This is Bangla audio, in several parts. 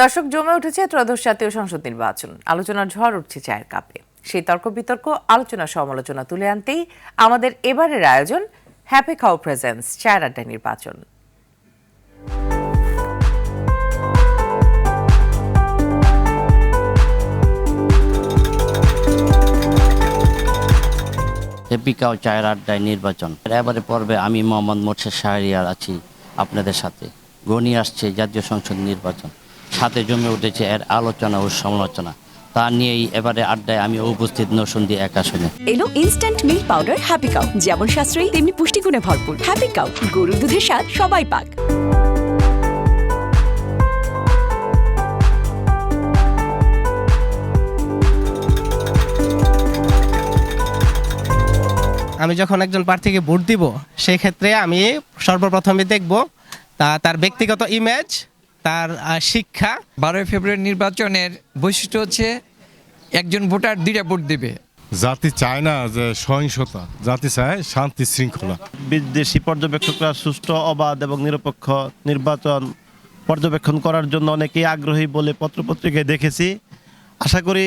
দর্শক, জমে উঠেছে ত্রয়োদশ জাতীয় সংসদ নির্বাচন। আলোচনার ঝড় উঠছে চায়ের কাপে। সেই তর্ক বিতর্ক, আলোচনা সমালোচনা তুলে আনতেই আমাদের এবারের আয়োজন হ্যাপি কাউ প্রেজেন্স চায়ের আড্ডা নির্বাচন। হ্যাপি কাউ চায়ের আড্ডায় নির্বাচন। এবারে পর্বে আমি মোহাম্মদ মোর্শেদ শাহরিয়ার আছি আপনাদের সাথে। ঘনিয়ে আসছে জাতীয় সংসদ নির্বাচন, সাথে জমে উঠেছে এর আলোচনা ও সমালোচনা। তা নিয়েই এবারে আড্ডায় আমি উপস্থিত নরসিংদী 1 আসনে। এলো instant milk powder happy cow, যেমন সাশ্রয়ী তেমনি পুষ্টিগুণে ভরপুর। হ্যাপি কাউ, গরুর দুধের স্বাদ সবাই পাক। আমি যখন একজন প্রার্থীকে ভোট দিব, সেই ক্ষেত্রে আমি সর্বপ্রথমে দেখব তার ব্যক্তিগত ইমেজ, তার শিক্ষা। 12 ফেব্রুয়ারি নির্বাচনের বৈশিষ্ট্য হচ্ছে একজন ভোটার 2টা ভোট দেবে। জাতি চায় না যে সহিংসতা, জাতি চায় শান্তি শৃঙ্খলা। বিদেশি পর্যবেক্ষকরা সুষ্ঠু, অবাধ এবং নিরপেক্ষ নির্বাচন পর্যবেক্ষণ করার জন্য অনেকেই আগ্রহী বলে পত্রপত্রিকায় দেখেছি। আশা করি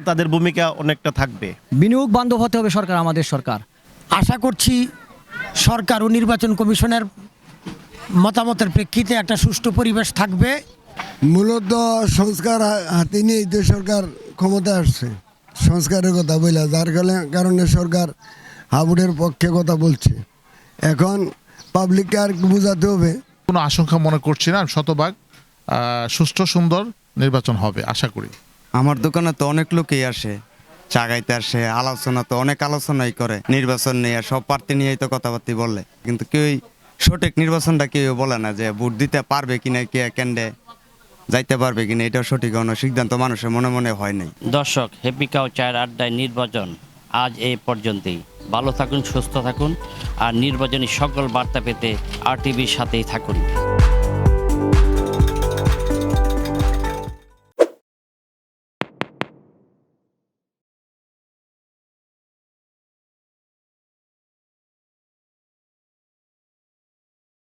তাদের ভূমিকা অনেকটা থাকবে। বিনিয়োগ বান্ধব হতে হবে সরকার, আমাদের সরকার। আশা করছি সরকার ও নির্বাচন কমিশনের মতামতের প্রেক্ষিতে একটা সুষ্ঠু পরিবেশ থাকবে। মূলত সংস্কার হাতে নিয়ে তো সরকার ক্ষমতা আসছে, সংস্কারের কথা বলে, যার কারণে সরকার হাবুডের পক্ষে কথা বলছে। এখন পাবলিককে আর বোঝাতে হবে। কোনো আশঙ্কা মনে করছি না, শতভাগ সুষ্ঠু সুন্দর নির্বাচন হবে আশা করি। আমার দোকানে তো অনেক লোকই আসে, চা খাইতে আসে, আলোচনা তো অনেক আলোচনাই করে নির্বাচন নিয়ে, সব প্রার্থী নিয়েই তো কথাবার্তা বলে, কিন্তু কেউই সঠিক নির্বাচনটা কেউ বলে না যে ভোট দিতে পারবে কিনা, কে কেন্দ্রে যাইতে পারবে কিনা, এটা সঠিক কোনো সিদ্ধান্ত মানুষের মনে মনে হয় নাই। দর্শক, হ্যাপি কাউ চায়ের আড্ডায় নির্বাচন আজ এই পর্যন্তই। ভালো থাকুন, সুস্থ থাকুন, আর নির্বাচনী সকল বার্তা পেতে RTVর সাথেই থাকুন।